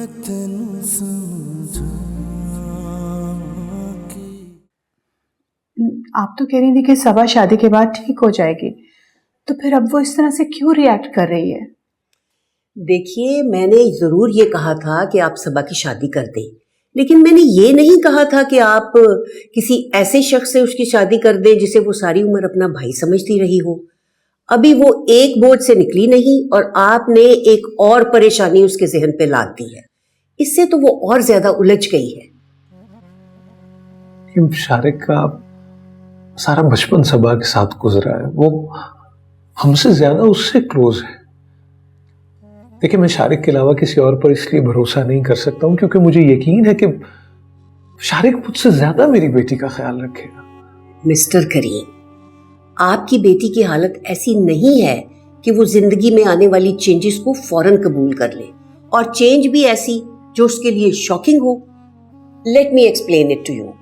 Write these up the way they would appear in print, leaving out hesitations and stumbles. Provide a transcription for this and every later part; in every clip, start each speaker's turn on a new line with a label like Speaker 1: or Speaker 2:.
Speaker 1: आप तो कह रही थी कि सबा शादी के बाद ठीक हो जाएगी, तो फिर अब वो इस तरह से क्यों रिएक्ट कर रही है?
Speaker 2: देखिए, मैंने ज़रूर ये कहा था कि आप सबा की शादी कर दें, लेकिन मैंने ये नहीं कहा था कि आप किसी ऐसे शख्स से उसकी शादी कर दें जिसे वो सारी उम्र अपना भाई समझती रही हो। अभी वो एक बोझ से निकली नहीं और आपने एक और परेशानी उसके ज़हन पे लाद दी है। इससे तो वो और ज्यादा उलझ गई है।
Speaker 3: शारिक का सारा बचपन सबा के साथ गुजरा है, वो हमसे ज्यादा उससे क्लोज है। देखिए, मैं शारिक के अलावा किसी और पर इसलिए भरोसा नहीं कर सकता हूं क्योंकि मुझे यकीन है कि शारिक मुझसे ज्यादा मेरी बेटी का ख्याल रखेगा।
Speaker 2: मिस्टर करीम, आपकी बेटी की हालत ऐसी नहीं है कि वो जिंदगी में आने वाली चेंजेस को फौरन कबूल कर ले, और चेंज भी ऐसी जो उसके लिए शॉकिंग हो। Let me explain it to you.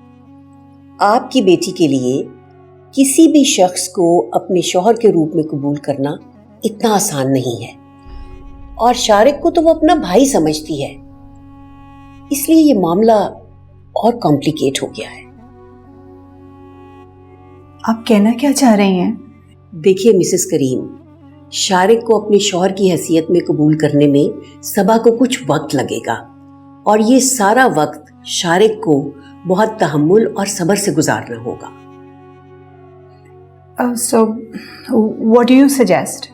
Speaker 2: आपकी बेटी के लिए किसी भी शख्स को अपने शौहर के रूप में कबूल करना इतना आसान नहीं है, और शारिक को तो वो अपना भाई समझती है, इसलिए ये मामला और कॉम्प्लिकेट हो गया है।
Speaker 1: आप कहना क्या चाह रही हैं?
Speaker 2: देखिए मिसेस करीम, शारिक को अपने शौहर की हैसियत में कबूल करने में सबा को कुछ वक्त लगेगा, और ये सारा वक्त शारिक को बहुत तहम्मुल और सब्र से गुजारना होगा।
Speaker 1: So, what do you suggest?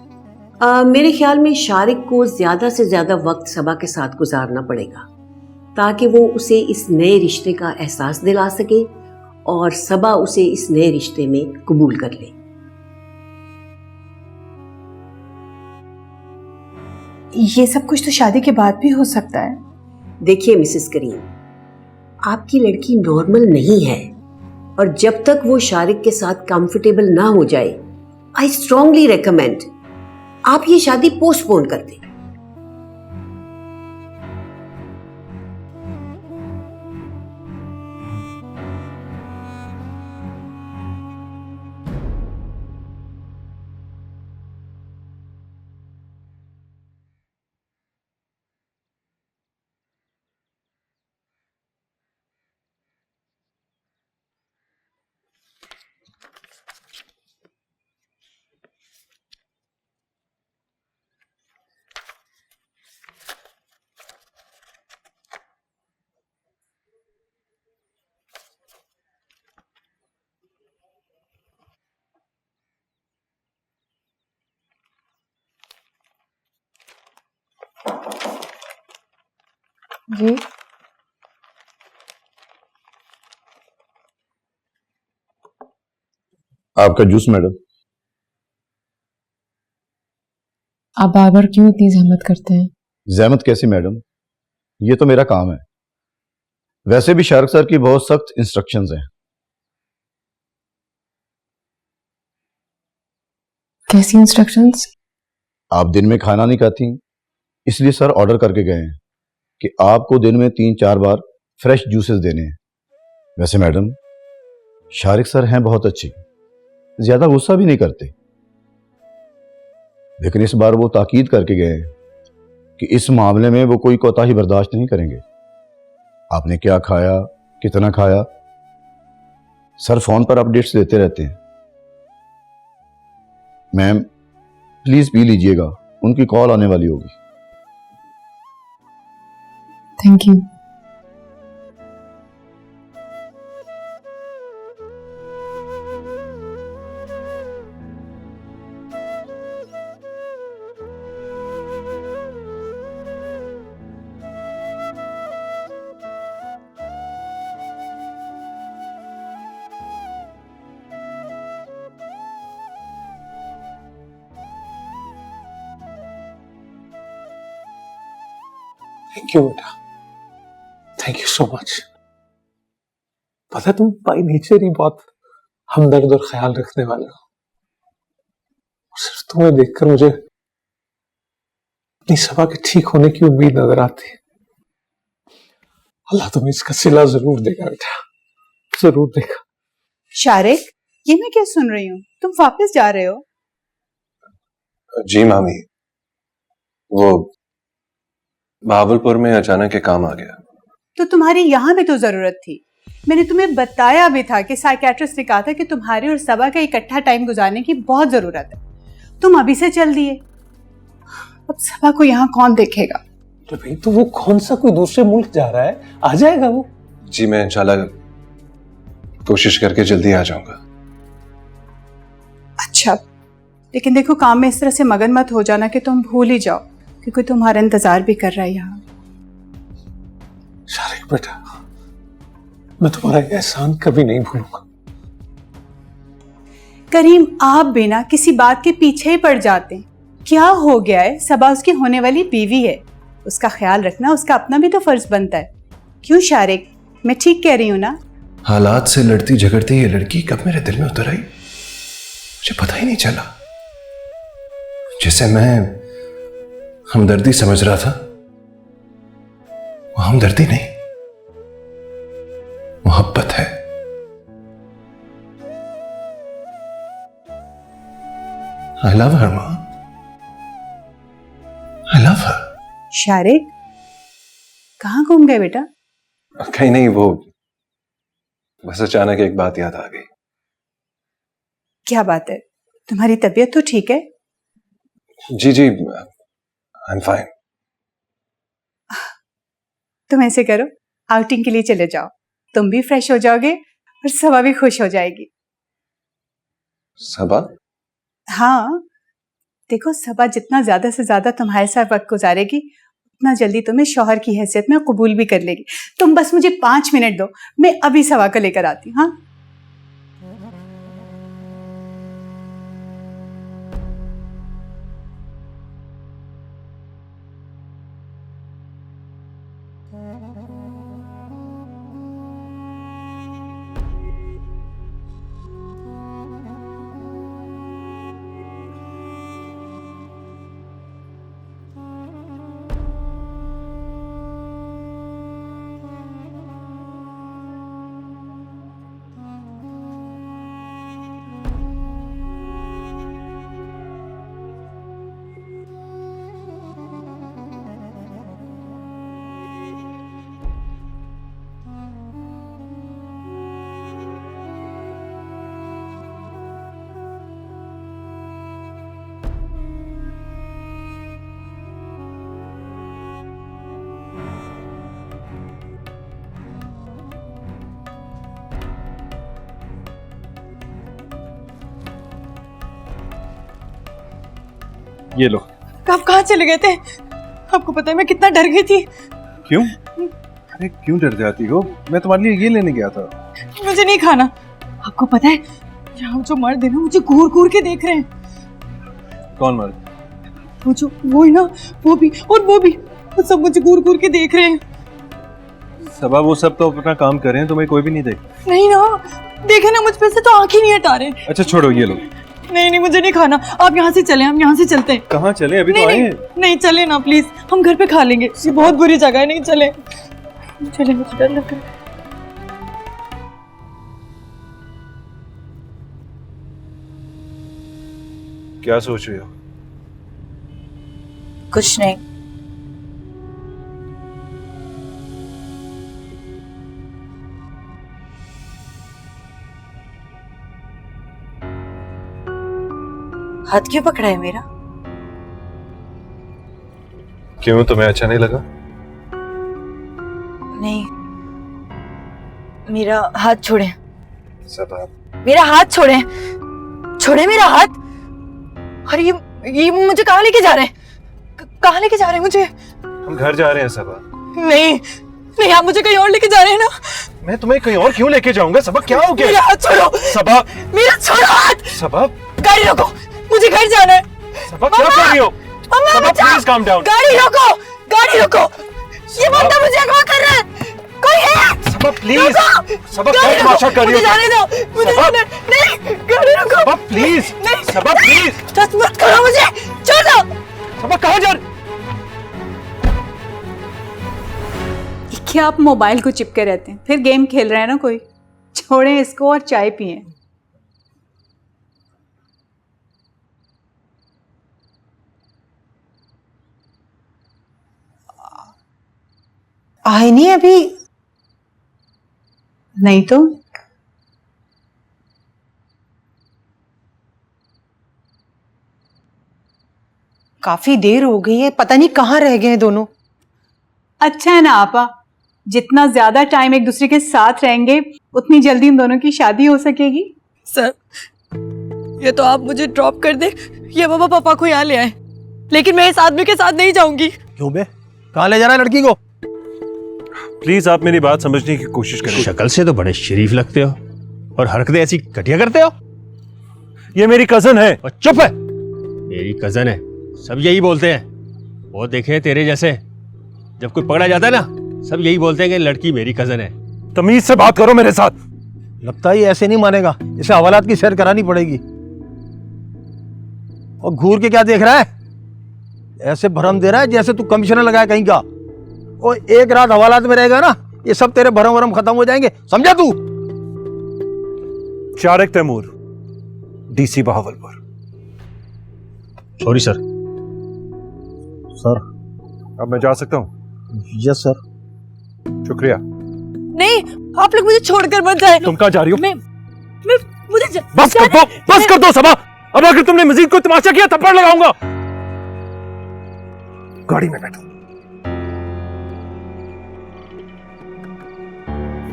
Speaker 2: मेरे ख्याल में शारिक को ज्यादा से ज्यादा वक्त सबा के साथ गुजारना पड़ेगा ताकि वो उसे इस नए रिश्ते का एहसास दिला सके और सबा उसे इस नए रिश्ते में कबूल कर ले।
Speaker 1: ये सब कुछ तो शादी के बाद भी हो सकता है।
Speaker 2: देखिए मिसेस करीम, आपकी लड़की नॉर्मल नहीं है, और जब तक वो शारिक के साथ कंफर्टेबल ना हो जाए, आई स्ट्रांगली रेकमेंड आप ये शादी पोस्टपोन कर दें।
Speaker 1: जी,
Speaker 4: आपका जूस मैडम।
Speaker 5: आप बार बार क्यों इतनी जहमत करते हैं?
Speaker 4: जहमत कैसी मैडम, ये तो मेरा काम है। वैसे भी शारिक सर की बहुत सख्त इंस्ट्रक्शंस हैं।
Speaker 5: कैसी इंस्ट्रक्शंस?
Speaker 4: आप दिन में खाना नहीं खाती, इसलिए सर ऑर्डर करके गए हैं कि आपको दिन में 3-4 बार फ्रेश जूसेस देने हैं। वैसे मैडम, शारिक सर हैं बहुत अच्छे, ज्यादा गुस्सा भी नहीं करते, लेकिन इस बार वो ताकीद करके गए हैं कि इस मामले में वो कोई कोताही बर्दाश्त नहीं करेंगे। आपने क्या खाया, कितना खाया, सर फोन पर अपडेट्स देते रहते हैं। मैम प्लीज पी लीजिएगा, उनकी कॉल आने वाली होगी।
Speaker 5: Thank you.
Speaker 3: थैंक यू बेटा, थैंक यू सो मच। पता तुम बाई नेचर ही बहुत हमदर्द और ख्याल रखने वाले हो। सिर्फ तुम्हें देखकर मुझे अपनी सभा के ठीक होने की उम्मीद नजर आती है। अल्लाह तुम्हें इसका सिला जरूर देगा बेटा, जरूर देगा।
Speaker 1: शारिक, ये मैं क्या सुन रही हूँ? तुम वापस जा रहे हो?
Speaker 6: जी मामी, वो बहावलपुर में अचानक एक काम आ गया।
Speaker 1: तो तुम्हारी यहाँ भी तो जरूरत थी। मैंने तुम्हें बताया भी था कि साइकेट्रिस्ट ने कहा था कि तुम्हारे और सबा का इकट्ठा टाइम गुजारने की बहुत जरूरत है। तुम अभी से चल दिए। अब सबा को यहाँ कौन देखेगा?
Speaker 3: तो भाई तो वो कौन सा कोई दूसरे मुल्क जा रहा है, आ जाएगा वो।
Speaker 6: जी मैं इंशाल्लाह कोशिश करके जल्दी आ जाऊंगा।
Speaker 1: अच्छा, लेकिन देखो काम में इस तरह से मगन मत हो जाना कि तुम भूल ही जाओ, क्योंकि तुम्हारा इंतजार भी कर रहा है यहाँ।
Speaker 3: शारिक बेटा, मैं तुम्हारा एहसान कभी नहीं भूलूंगा।
Speaker 1: करीम, आप बिना किसी बात के पीछे ही पड़ जाते हैं। क्या हो गया है? सबा उसकी होने वाली बीवी है, उसका ख्याल रखना उसका अपना भी तो फर्ज बनता है। क्यों शारिक, मैं ठीक कह रही हूँ ना?
Speaker 6: हालात से लड़ती झगड़ती ये लड़की कब मेरे दिल में उतर आई मुझे पता ही नहीं चला। जिसे मैं हमदर्दी समझ रहा था वो हमदर्दी नहीं, मोहब्बत है। आई लव हर मां, आई लव हर।
Speaker 1: शारिक, कहाँ घूम गए बेटा?
Speaker 6: कहीं नहीं, वो बस अचानक एक बात याद आ गई।
Speaker 1: क्या बात है? तुम्हारी तबीयत तो ठीक है?
Speaker 6: जी जी आई एम फाइन।
Speaker 1: तुम ऐसे करो, आउटिंग के लिए चले जाओ, तुम भी फ्रेश हो जाओगे और सबा भी खुश हो जाएगी।
Speaker 6: सबा?
Speaker 1: हाँ, देखो सबा जितना ज्यादा से ज्यादा तुम्हारे साथ वक्त गुजारेगी उतना जल्दी तुम्हें शौहर की हैसियत में कबूल भी कर लेगी। तुम बस मुझे 5 मिनट दो, मैं अभी सबा को लेकर आती हूँ। हाँ,
Speaker 7: ये लो।
Speaker 5: आप कहाँ चले गए थे? आपको पता है मैं कितना डर गई थी।
Speaker 7: क्यों? अरे क्यों डर जाती हो? मैं तुम्हारे लिए ये लेने गया था।
Speaker 5: मुझे नहीं खाना। आपको पता है यहाँ जो मर्द है ना मुझे घूर घूर के देख रहे हैं।
Speaker 7: कौन मर्द?
Speaker 5: वो ही ना, वो भी और वो भी, वो सब मुझे घूर घूर के देख रहे हैं।
Speaker 7: सबा वो सब तो अपना काम कर रहे हैं, तुम्हें कोई भी नहीं देख।
Speaker 5: नहीं ना, देखे ना मुझ पे से तो आंख ही नहीं हटा रहे।
Speaker 7: अच्छा छोड़ो, ये लो।
Speaker 5: नहीं नहीं, मुझे नहीं खाना। आप यहाँ से चले, हम यहाँ से चलते हैं।
Speaker 7: कहाँ चले? अभी
Speaker 5: नहीं,
Speaker 7: तो आए
Speaker 5: नहीं,
Speaker 7: हैं।
Speaker 5: नहीं चले ना प्लीज, हम घर पे खा लेंगे। ये बहुत बुरी जगह है, नहीं चले। चले, मुझे डर लग रहा है।
Speaker 7: क्या सोच रही हो?
Speaker 5: कुछ नहीं। हाथ क्यों पकड़ा है मेरा?
Speaker 7: क्यों, तुम्हें अच्छा नहीं लगा?
Speaker 5: नहीं, मेरा हाथ छोड़े।
Speaker 7: सबा
Speaker 5: मेरा हाथ छोड़े, छोड़े मेरा हाथ। अरे ये मुझे कहाँ लेके जा रहे हैं? कहाँ लेके जा रहे हैं मुझे?
Speaker 7: हम घर जा रहे हैं सबा।
Speaker 5: नहीं नहीं, आप मुझे कहीं और लेके जा रहे हैं ना।
Speaker 7: मैं तुम्हें कहीं और क्यों लेके जाऊंगा? सबा क्या हो गया?
Speaker 5: मेरा हाथ छोड़ो।
Speaker 7: सबा,
Speaker 5: मेरा छोड़ो हाथ।
Speaker 7: सबा,
Speaker 5: गाड़ी रोको, मुझे घर जाना है।
Speaker 7: सबा क्या कर रही हो?
Speaker 5: मम्मा,
Speaker 7: सबा
Speaker 5: बचाओ।
Speaker 7: Please calm down.
Speaker 5: गाड़ी रोको, गाड़ी रोको। ये बंदा मुझे अगवा कर रहा है। कोई है?
Speaker 7: सबा प्लीज।
Speaker 5: रोको।
Speaker 7: सबा
Speaker 5: गाड़ी
Speaker 7: क्या तमाशा
Speaker 5: रोको,
Speaker 7: कर रही
Speaker 5: मुझे
Speaker 7: हो?
Speaker 5: जाने दो, मुझे
Speaker 7: सबा।
Speaker 5: जाने। नहीं, गाड़ी रोको।
Speaker 7: सबा प्लीज।
Speaker 5: नहीं,
Speaker 7: सबा प्लीज।
Speaker 5: टच मत करो मुझे, छोड़ दो।
Speaker 7: सबा कहाँ जा रही?
Speaker 1: क्या आप मोबाइल को चिपके रहते हैं? फिर गेम खेल रहे हैं ना कोई? छोड़ें इसको और चाय पिएं।
Speaker 5: आए नहीं अभी?
Speaker 1: नहीं तो
Speaker 5: काफी देर हो गई है, पता नहीं कहाँ रह गए हैं दोनों।
Speaker 1: अच्छा है ना आपा, जितना ज्यादा टाइम एक दूसरे के साथ रहेंगे उतनी जल्दी इन दोनों की शादी हो सकेगी।
Speaker 5: सर, ये तो आप मुझे ड्रॉप कर दे या बाबा पापा को यहाँ ले आए, लेकिन मैं इस आदमी के साथ नहीं जाऊंगी।
Speaker 8: क्यों बे, कहाँ ले जा रहा है लड़की को?
Speaker 7: प्लीज आप मेरी बात समझने की कोशिश करें।
Speaker 8: शक्ल से तो बड़े शरीफ लगते हो और हरकतें ऐसी घटिया करते हो।
Speaker 7: ये मेरी कजन है।
Speaker 8: और चुप है, मेरी कजन है, सब यही बोलते हैं। वो देखे तेरे जैसे जब कोई पकड़ा जाता है ना, सब यही बोलते हैं कि लड़की मेरी कजन है।
Speaker 7: तमीज से बात करो मेरे साथ।
Speaker 8: लगता है ये ऐसे नहीं मानेगा, इसे हवालात की सैर करानी पड़ेगी। और घूर के क्या देख रहा है, ऐसे भरम दे रहा है जैसे तू कमिश्नर लगाया कहीं का। और एक रात हवालात में रहेगा ना, ये सब तेरे भरम वरम खत्म हो जाएंगे, समझा तू?
Speaker 7: Shariq Taimur, DC Bahawalpur.
Speaker 8: Sorry sir. Sir.
Speaker 7: अब मैं जा सकता हूँ?
Speaker 8: Yes sir.
Speaker 7: शुक्रिया।
Speaker 5: नहीं, आप लोग मुझे छोड़कर मत जाए।
Speaker 7: तुम कहाँ जा रही हो?
Speaker 5: मैं मुझे
Speaker 7: बस कर दो सबा। अब अगर तुमने मजीद कोई तमाशा किया थप्पड़ लगाऊंगा। गाड़ी में बैठो,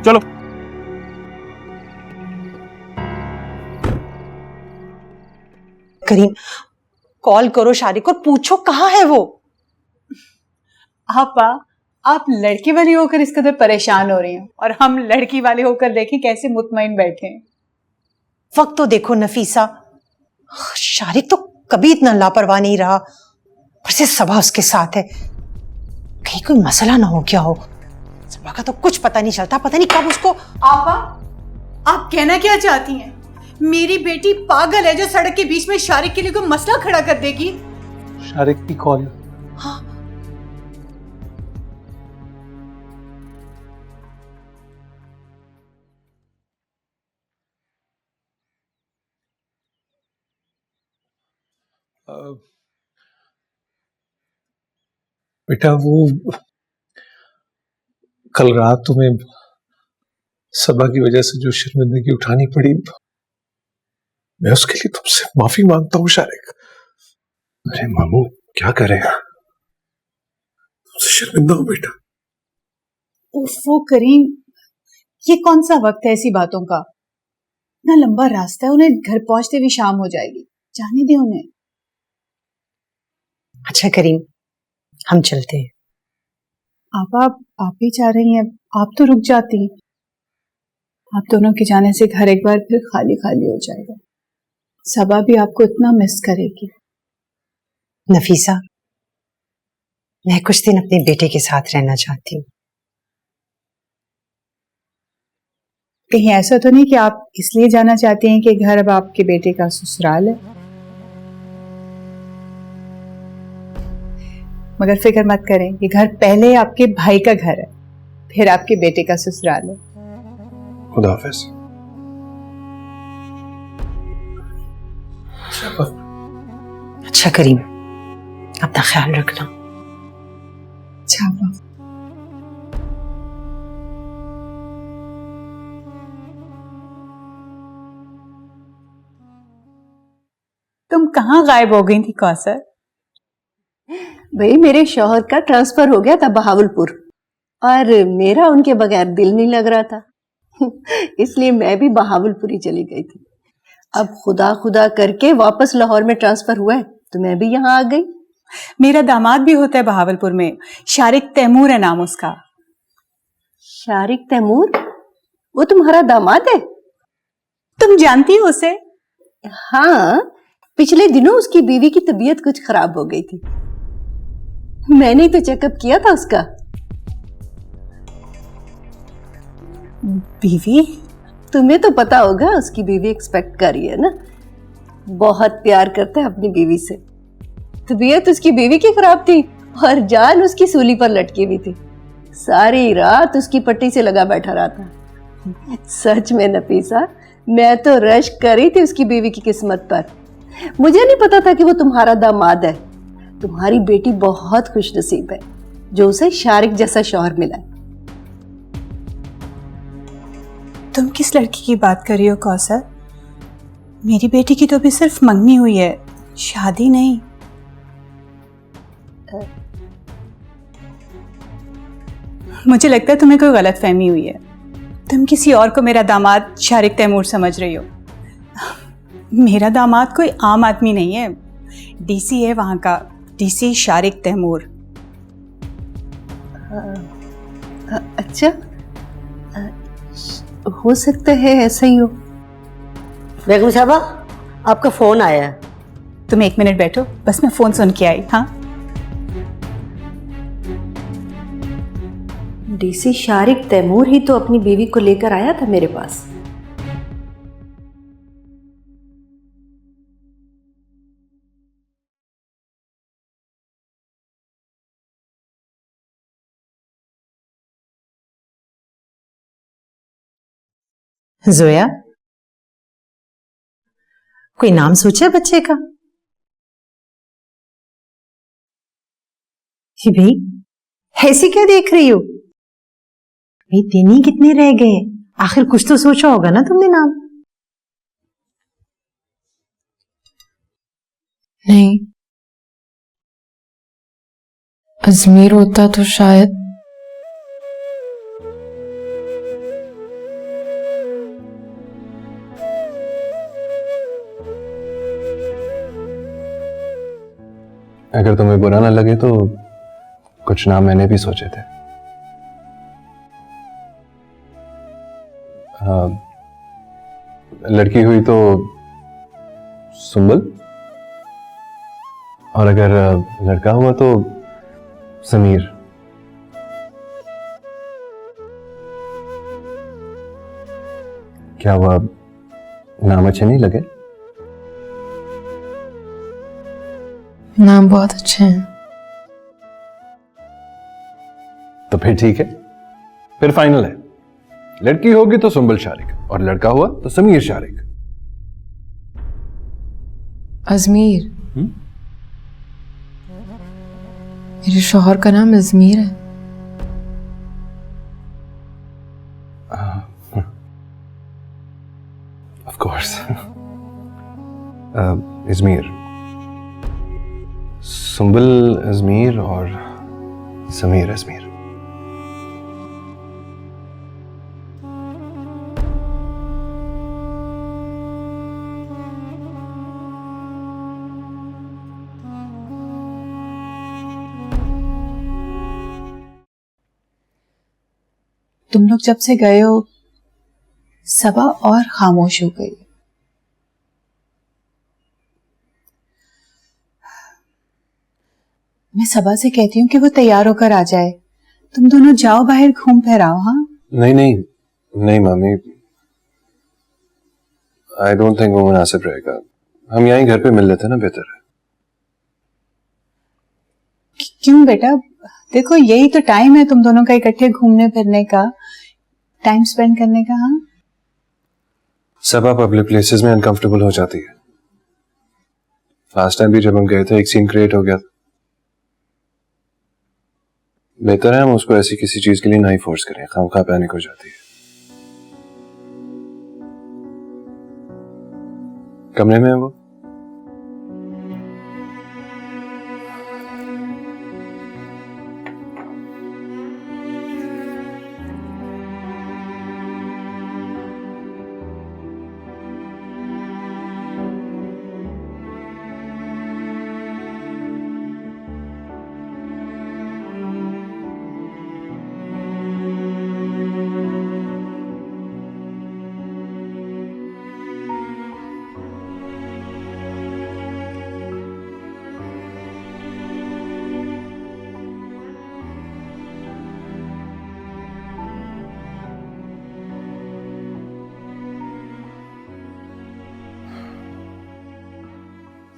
Speaker 7: चलो।
Speaker 5: करीम, कॉल करो शारिक और पूछो कहाँ है वो।
Speaker 1: आपा, आप लड़के वाली होकर इस कदर परेशान हो रही हैं और हम लड़की वाले होकर देखें कैसे मुतमईन बैठे हैं।
Speaker 5: वक्त तो देखो नफीसा, शारिक तो कभी इतना लापरवाह नहीं रहा, पर से सबा उसके साथ है। कहीं कोई मसला ना हो क्या हो। सबा का तो कुछ पता नहीं चलता, पता नहीं कब उसको।
Speaker 1: आपा, आप कहना क्या चाहती हैं? मेरी बेटी पागल है जो सड़क के बीच में शारिक के लिए कोई मसला खड़ा कर देगी?
Speaker 3: शारिक की कॉल।
Speaker 5: हाँ,
Speaker 3: बेटा वो कल रात तुम्हें सबा की वजह से जो शर्मिंदगी उठानी पड़ी, मैं उसके लिए तुमसे माफी मांगता हूँ शारिक।
Speaker 7: अरे मामू क्या करें?
Speaker 3: तुमसे शर्मिंदा हूँ बेटा।
Speaker 1: उफ़ो करीम, ये कौन सा वक्त है ऐसी बातों का? इतना लंबा रास्ता है, उन्हें घर पहुंचते भी शाम हो जाएगी। जाने दे उन्हें।
Speaker 5: अच्छा करीम, हम चलते हैं।
Speaker 1: आप ही चाह रही हैं, आप तो रुक जाती। आप दोनों के जाने से घर एक बार फिर खाली खाली हो जाएगा। सबा भी आपको इतना मिस करेगी।
Speaker 5: नफीसा, मैं कुछ दिन अपने बेटे के साथ रहना चाहती हूँ।
Speaker 1: कहीं ऐसा तो नहीं कि आप इसलिए जाना चाहती हैं कि घर अब आपके बेटे का ससुराल है? मगर फिक्र मत करें, ये घर पहले आपके भाई का घर है, फिर आपके बेटे का ससुराल है।
Speaker 7: खुदा हाफिज।
Speaker 5: अच्छा करीम, अपना ख्याल रखना।
Speaker 1: अच्छा बाबा। तुम कहाँ गायब हो गई थी कौसर?
Speaker 2: भाई मेरे शौहर का ट्रांसफर हो गया था बहावलपुर और मेरा उनके बगैर दिल नहीं लग रहा था इसलिए मैं भी बहावलपुर ही चली गई थी। अब खुदा खुदा करके वापस लाहौर में ट्रांसफर हुआ है तो मैं भी यहाँ आ गई।
Speaker 1: मेरा दामाद भी होता है बहावलपुर में, शारिक तैमूर है नाम उसका।
Speaker 2: शारिक तैमूर? वो तुम्हारा दामाद है?
Speaker 1: तुम जानती हो उसे?
Speaker 2: हाँ, पिछले दिनों उसकी बीवी की तबीयत कुछ खराब हो गई थी, मैंने तो चेकअप किया था उसका।
Speaker 1: बीवी?
Speaker 2: तुम्हें तो पता होगा उसकी बीवी एक्सपेक्ट कर रही है ना, बहुत प्यार करता है अपनी बीवी से। तबीयत उसकी बीवी की खराब थी और जान उसकी सूली पर लटकी हुई थी, सारी रात उसकी पट्टी से लगा बैठा रहा था। सच में नफीसा, मैं तो रश करी थी उसकी बीवी की किस्मत पर। मुझे नहीं पता था कि वो तुम्हारा दामाद है। तुम्हारी बेटी बहुत खुशनसीब है जो उसे शारिक जैसा शौहर मिला है।
Speaker 1: तुम किस लड़की की बात कर रही हो कौसर? मेरी बेटी की तो अभी सिर्फ मंगनी हुई है, शादी नहीं। मुझे लगता है तुम्हें कोई गलतफहमी हुई है। तुम किसी और को मेरा दामाद शारिक तैमूर समझ रही हो। मेरा दामाद कोई आम आदमी नहीं है, डीसी है वहां का, डीसी शारिक तैमूर।
Speaker 2: अच्छा, हो सकता है ऐसा ही हो। बेगम साहबा, आपका फोन आया है।
Speaker 1: तुम 1 मिनट बैठो, बस मैं फोन सुन के आई। हाँ,
Speaker 2: डीसी शारिक तैमूर ही तो अपनी बीवी को लेकर आया था मेरे पास।
Speaker 5: जोया, कोई नाम सोचा है बच्चे का? जी भाई, ऐसी क्या देख रही हो? भाई दिन ही कितने रह गए हैं, आखिर कुछ तो सोचा होगा ना तुमने नाम।
Speaker 9: नहीं, अजमीर होता तो शायद।
Speaker 7: अगर तुम्हें बुरा ना लगे तो कुछ नाम मैंने भी सोचे थे। हाँ, लड़की हुई तो सुंबल, और अगर लड़का हुआ तो समीर। क्या हुआ, नाम अच्छे नहीं लगे?
Speaker 9: नाम बहुत अच्छे हैं।
Speaker 7: तो फिर ठीक है, फिर फाइनल है। लड़की होगी तो सुंबल शारिक और लड़का हुआ तो समीर शारिक।
Speaker 9: अजमीर, मेरे शौहर का नाम अजमीर है।
Speaker 7: ऑफ कोर्स, अजमीर, सुंबल अजमीर और समीर अजमीर।
Speaker 1: तुम लोग जब से गए हो सबा और खामोश हो गई। मैं सबा से कहती हूँ कि वो तैयार होकर आ जाए, तुम दोनों जाओ बाहर घूम फिर आओ। हाँ,
Speaker 7: नहीं नहीं नहीं मामी, आई डोंट थिंक वो मुनासिब रहेगा। हम यहीं घर पे मिल लेते ना, बेहतर है।
Speaker 1: क्यों बेटा, देखो यही तो टाइम है तुम दोनों का इकट्ठे घूमने फिरने का, टाइम स्पेंड करने का। हाँ,
Speaker 7: सबा पब्लिक प्लेसेस में अनकंफर्टेबल हो जाती है। लास्ट टाइम भी जब हम गए थे एक सीन क्रिएट हो गया था। बेहतर है हम उसको ऐसी किसी चीज के लिए ना ही फोर्स करें, खामखा पैनिक हो जाती है। कमरे में है वो।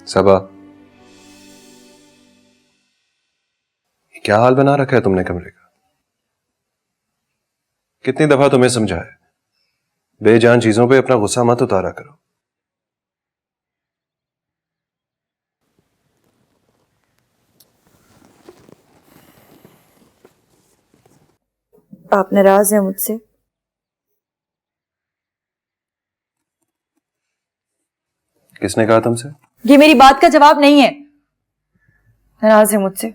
Speaker 7: सबा, क्या हाल बना रखा है तुमने कमरे का? कितनी दफा तुम्हें समझाया, बेजान चीजों पे अपना गुस्सा मत उतारा करो।
Speaker 10: आप नाराज हैं मुझसे?
Speaker 7: किसने कहा तुमसे?
Speaker 10: ये मेरी बात का जवाब नहीं है। नाराज है मुझसे।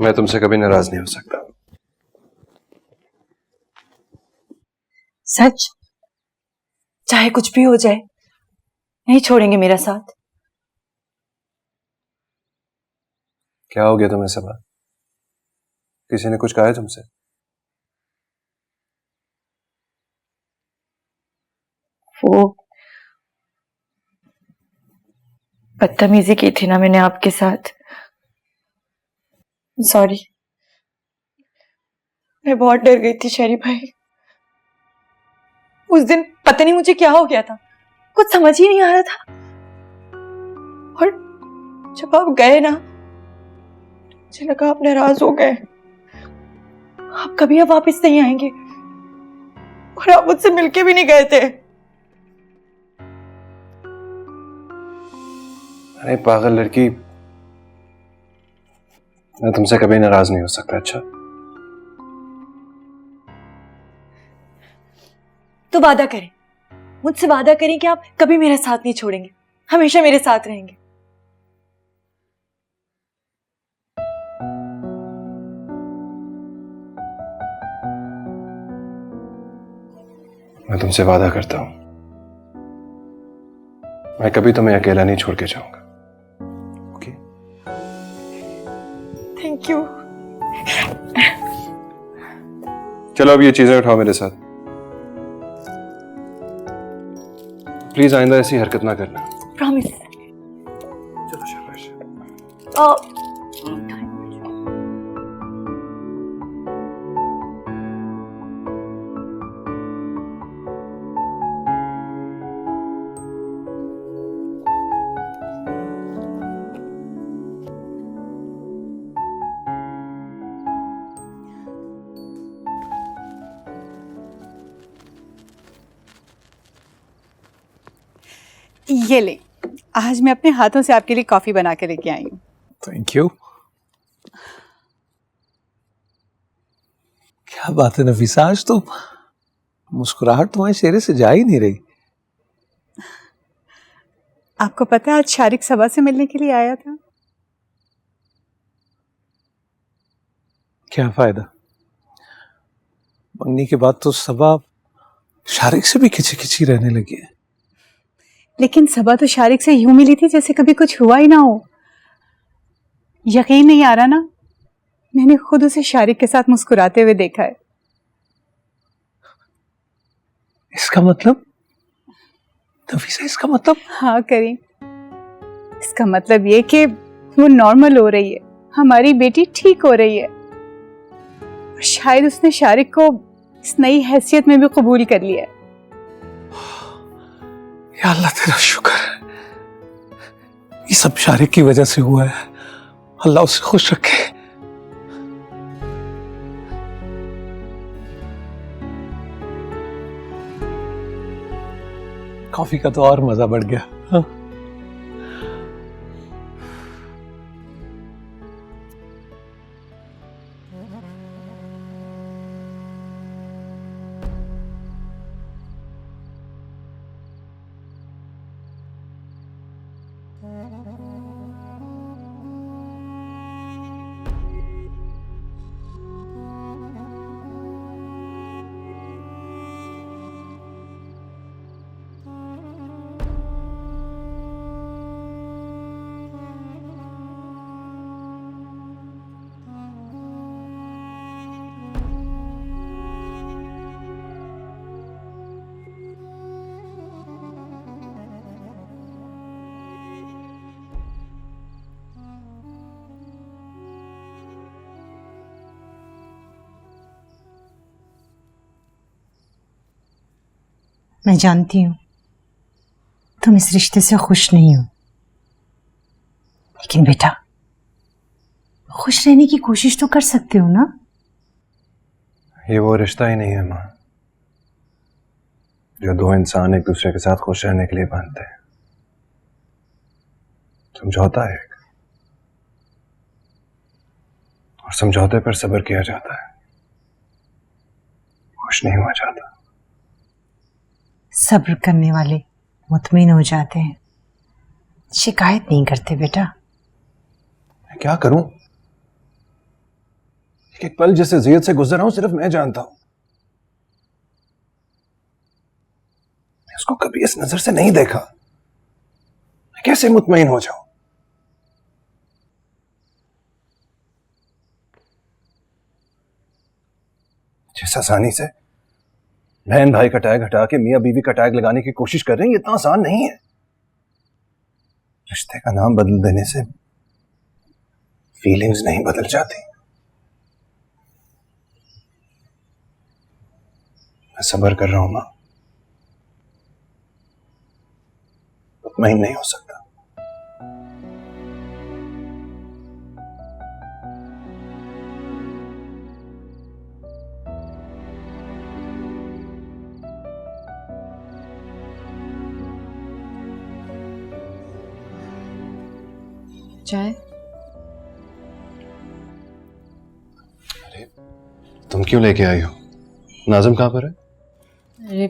Speaker 7: मैं तुमसे कभी नाराज नहीं हो सकता।
Speaker 10: सच? चाहे कुछ भी हो जाए, नहीं छोड़ेंगे मेरा साथ?
Speaker 7: क्या हो गया तुम्हें सबा? किसी ने कुछ कहा है तुमसे?
Speaker 10: वो बदतमीजी की थी ना मैंने आपके साथ। सॉरी। मैं बहुत डर गई थी शेरी भाई। उस दिन पता नहीं मुझे क्या हो गया था, कुछ समझ ही नहीं आ रहा था। और जब आप गए ना, मुझे लगा आप नाराज हो गए, आप कभी अब वापस नहीं आएंगे। और आप मुझसे मिलके भी नहीं गए थे।
Speaker 7: अरे पागल लड़की, मैं तुमसे कभी नाराज नहीं हो सकता। अच्छा
Speaker 10: तो वादा करें, मुझसे वादा करें कि आप कभी मेरा साथ नहीं छोड़ेंगे, हमेशा मेरे साथ रहेंगे।
Speaker 7: मैं तुमसे वादा करता हूं, मैं कभी तुम्हें अकेला नहीं छोड़ के जाऊंगा। ओके?
Speaker 10: Thank you.
Speaker 7: चलो अब ये चीजें उठाओ मेरे साथ। प्लीज आइंदा ऐसी हरकत ना करना।
Speaker 10: प्रॉमिस।
Speaker 7: चलो शाबाश।
Speaker 1: ये ले, आज मैं अपने हाथों से आपके लिए कॉफी बना के लेके आई हूँ।
Speaker 3: Thank you. क्या बात है नफीसा, आज तो मुस्कुराहट तुम्हारे चेहरे से जा ही नहीं रही।
Speaker 1: आपको पता है आज शारिक सबा से मिलने के लिए आया था।
Speaker 3: क्या फायदा, मंगनी के बाद तो सबा शारिक से भी खिंची रहने लगी है।
Speaker 1: लेकिन सबा तो शारिक से यूं मिली थी जैसे कभी कुछ हुआ ही ना हो। यकीन नहीं आ रहा ना, मैंने खुद उसे शारिक के साथ मुस्कुराते हुए देखा है।
Speaker 3: इसका मतलब नफीसा, इसका मतलब?
Speaker 1: हाँ करीम, इसका मतलब ये कि वो नॉर्मल हो रही है, हमारी बेटी ठीक हो रही है। और शायद उसने शारिक को इस नई हैसियत में भी कबूल कर लिया है।
Speaker 3: या अल्लाह तेरा शुक्र है, ये सब शारिक की वजह से हुआ है। अल्लाह उसे खुश रखे। कॉफी का तो और मजा बढ़ गया। हाँ?
Speaker 5: मैं जानती हूं तुम इस रिश्ते से खुश नहीं हो, लेकिन बेटा खुश रहने की कोशिश तो कर सकते हो ना।
Speaker 7: ये वो रिश्ता ही नहीं है माँ जो दो इंसान एक दूसरे के साथ खुश रहने के लिए बांधते हैं। समझौता है, और समझौते पर सब्र किया जाता है, खुश नहीं हुआ जाता।
Speaker 5: सब्र करने वाले मुतमईन हो जाते हैं, शिकायत नहीं करते बेटा।
Speaker 7: मैं क्या करूं? एक पल जैसे जियत से गुजर रहा हूं सिर्फ मैं जानता हूं। मैं उसको कभी इस नजर से नहीं देखा, मैं कैसे मुतमईन हो जाऊं? जिस आसानी से बहन भाई का टैग हटा के मियां बीवी का टैग लगाने की कोशिश कर रहे हैं, ये इतना आसान नहीं है। रिश्ते का नाम बदल देने से फीलिंग्स नहीं बदल जाती। मैं सब्र कर रहा हूं मां, मुतमईन नहीं हो सकता।
Speaker 9: चाय?
Speaker 7: तुम क्यों लेके आई हो? नाज़िम कहां पर है?
Speaker 9: अरे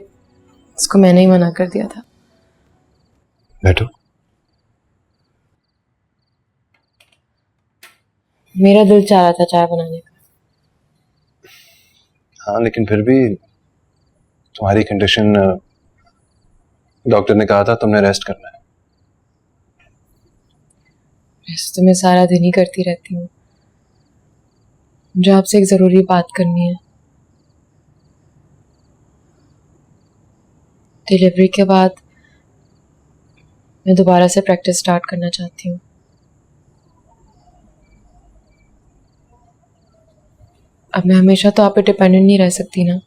Speaker 9: उसको मैंने ही मना कर दिया था।
Speaker 7: बैठो।
Speaker 9: मेरा दिल चाह रहा था चाय बनाने का।
Speaker 7: हाँ, लेकिन फिर भी तुम्हारी कंडीशन, डॉक्टर ने कहा था तुमने रेस्ट करना है।
Speaker 9: ऐसे तो मैं सारा दिन ही करती रहती हूँ। मुझे आपसे एक जरूरी बात करनी है। डिलीवरी के बाद मैं दोबारा से प्रैक्टिस स्टार्ट करना चाहती हूँ। अब मैं हमेशा तो आप पे डिपेंडेंट नहीं रह सकती ना,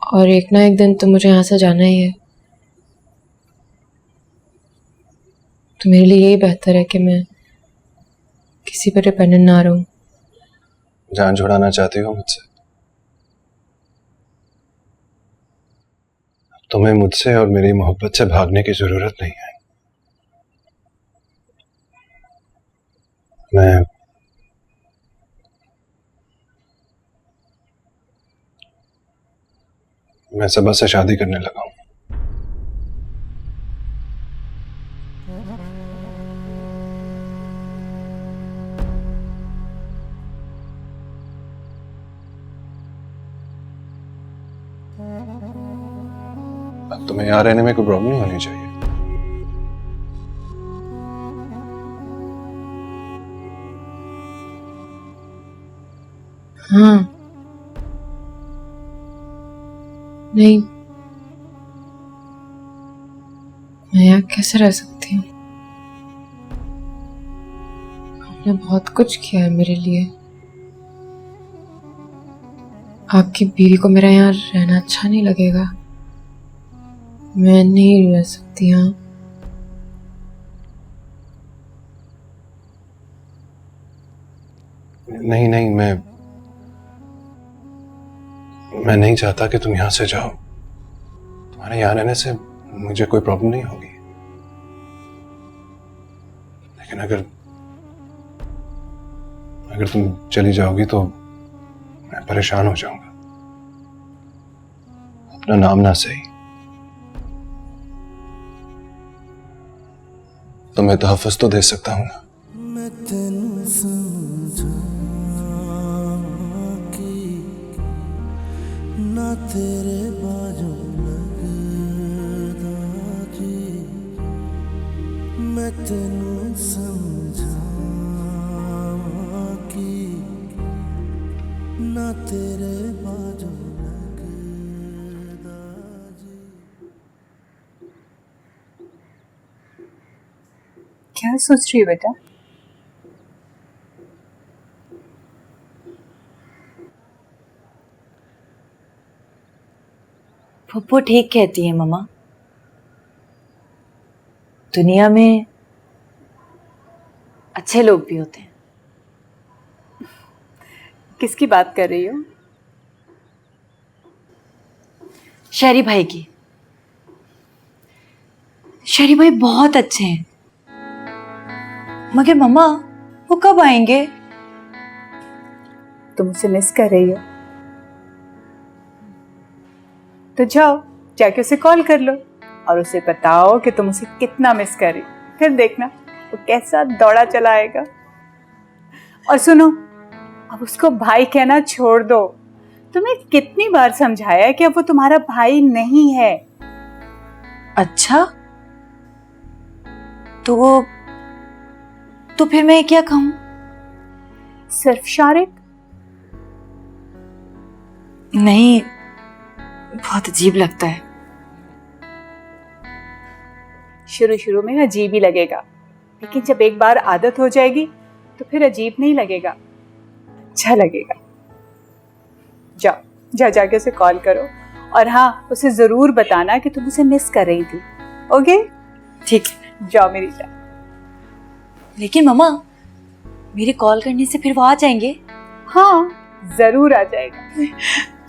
Speaker 9: और एक ना एक दिन तो मुझे यहाँ से जाना ही है। तो मेरे लिए यही बेहतर है कि मैं किसी पर डिपेंडेंट ना रहूं।
Speaker 7: जान छुड़ाना चाहती हो मुझसे? तुम्हें मुझसे और मेरी मोहब्बत से भागने की जरूरत नहीं है। मैं सबा से शादी करने लगा हूं। अब तुम्हें यहाँ रहने में कोई प्रॉब्लम नहीं होनी चाहिए।
Speaker 9: हाँ, नहीं, मैं यहाँ कैसे रह सकती हूँ? आपने बहुत कुछ किया है मेरे लिए। आपकी बीवी को मेरा यहाँ रहना अच्छा नहीं लगेगा। मैं नहीं रह सकती यहाँ।
Speaker 7: नहीं नहीं, मैं नहीं चाहता कि तुम यहां से जाओ। तुम्हारे यहां रहने से मुझे कोई प्रॉब्लम नहीं होगी, लेकिन अगर तुम चली जाओगी तो मैं परेशान हो जाऊंगा। अपना नाम ना सही, तुम्हें तहफ़्फ़ुज़ तो दे सकता हूं ना।
Speaker 11: तेरे बाजू लगदा जी, मैं तेनू समझावां कि ना तेरे बाजू लगदा जी।
Speaker 1: क्या सोच रही है बेटा?
Speaker 10: पप्पू ठीक कहती है मम्मा। दुनिया में अच्छे लोग भी होते हैं।
Speaker 1: किसकी बात कर रही हो?
Speaker 10: शहरी भाई की। शहरी भाई बहुत अच्छे हैं, मगर मम्मा वो कब आएंगे?
Speaker 1: तुम उसे मिस कर रही हो तो जाओ, जाके उसे कॉल कर लो और उसे बताओ कि तुम उसे कितना मिस कर रही हो। फिर देखना वो कैसा दौड़ा चला आएगा। और सुनो, अब उसको भाई कहना छोड़ दो। तुम्हें कितनी बार समझाया है कि अब वो तुम्हारा भाई नहीं है।
Speaker 10: अच्छा, तो फिर मैं क्या कहूं?
Speaker 1: सिर्फ शारिक?
Speaker 10: नहीं, बहुत अजीब लगता है।
Speaker 1: शुरू शुरू में अजीब ही लगेगा, लेकिन जब एक बार आदत हो जाएगी तो फिर अजीब नहीं लगेगा, अच्छा लगेगा। जाओ, जाके उसे कॉल करो और हाँ, उसे जरूर बताना कि तुम उसे मिस कर रही थी। ओके?
Speaker 10: ठीक है,
Speaker 1: जाओ मेरी जान।
Speaker 10: लेकिन मम्मा, मेरे कॉल करने से फिर वो आ जाएंगे?
Speaker 1: हाँ, जरूर आ जाएगा।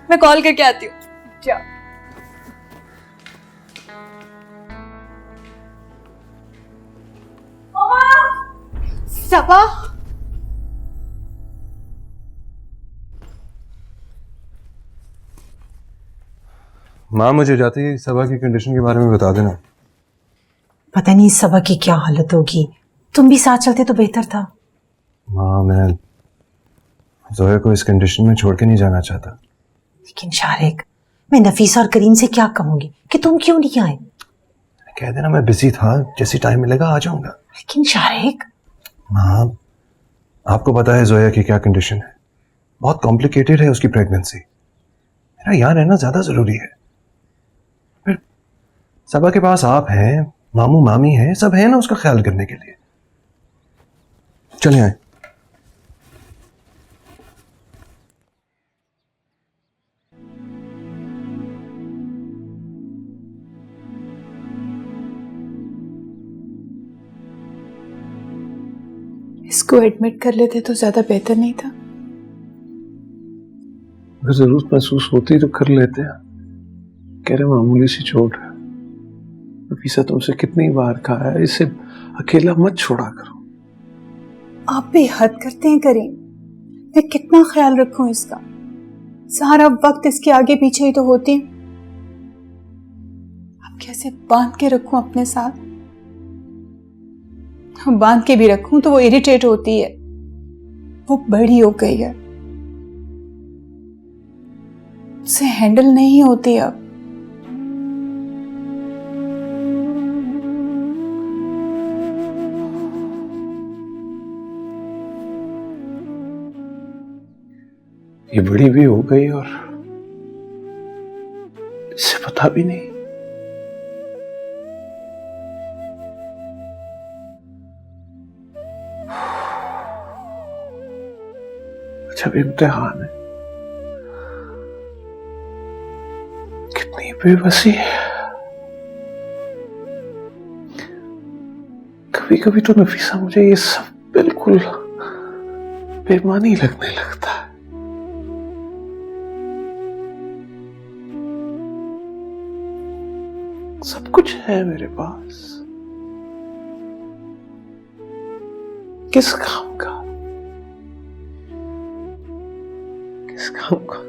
Speaker 10: मैं कॉल करके आती हूँ।
Speaker 1: जाओ। सबा,
Speaker 7: माँ मुझे जाते ही सबा की कंडीशन के बारे में बता देना।
Speaker 5: पता नहीं सबा की क्या हालत होगी, तुम भी साथ चलते तो बेहतर था।
Speaker 7: माँ, मैं जोया को इस कंडीशन में छोड़ के नहीं जाना चाहता।
Speaker 5: लेकिन शारिक, मैं नफीसा और करीम से क्या कहूंगी कि तुम क्यों नहीं आए?
Speaker 7: कह देना मैं बिजी था, जैसी टाइम मिलेगा आ जाऊंगा।
Speaker 5: लेकिन शारिक,
Speaker 7: माँ, आपको पता है जोया की क्या कंडीशन है। बहुत कॉम्प्लिकेटेड है उसकी प्रेगनेंसी। मेरा यहाँ रहना ज्यादा जरूरी है। फिर सबा के पास आप हैं, मामू मामी हैं, सब है ना उसका ख्याल करने के लिए। चले आए।
Speaker 1: इसको एडमिट कर लेते तो ज्यादा बेहतर नहीं था?
Speaker 3: अगर जरूरत महसूस होती तो कर लेते हैं। कह रहे मामूली सी चोट है। नफीसा तुमसे कितनी बार कहा है, इसे अकेला मत छोड़ा करो।
Speaker 1: आप भी हद करते हैं करीम। मैं कितना ख्याल रखूं इसका? सारा वक्त इसके आगे पीछे ही तो होती हूं। अब कैसे बांध के रखूं अपने साथ? बांध के भी रखूं तो वो इरिटेट होती है। वो बड़ी हो गई है, उसे हैंडल नहीं होती अब।
Speaker 3: ये बड़ी भी हो गई और इसे पता भी नहीं। जब इम्तिहान है, कितनी बेबसी है। कभी कभी तो नफीसा मुझे ये सब बिल्कुल बेमानी लगने लगता है। सब कुछ है मेरे पास, किस काम का, किस काम का?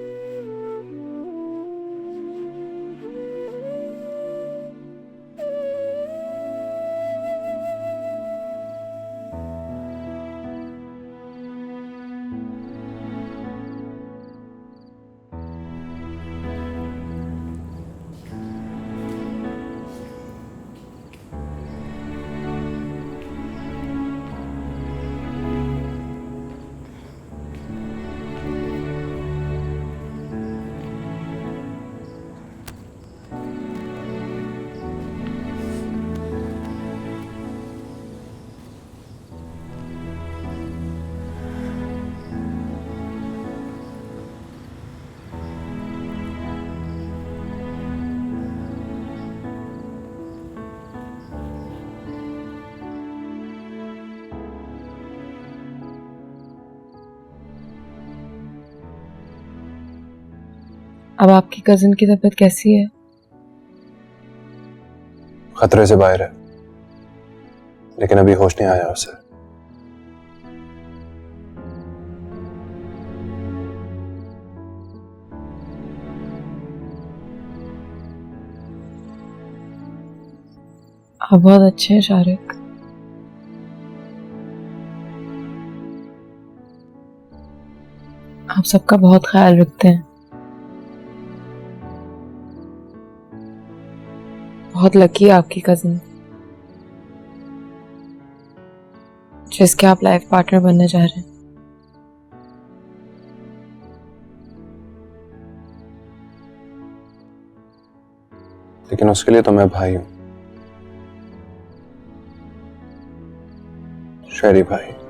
Speaker 9: अब आपकी कजिन की तबीयत कैसी है?
Speaker 7: खतरे से बाहर है, लेकिन अभी होश नहीं आया उसे।
Speaker 9: आप बहुत अच्छे हैं शारिक। आप सबका बहुत ख्याल रखते हैं। बहुत लकी है आपकी कजिन जिसके आप लाइफ पार्टनर बनने जा रहे हैं।
Speaker 6: लेकिन उसके लिए तो मैं भाई हूं, शेरी भाई।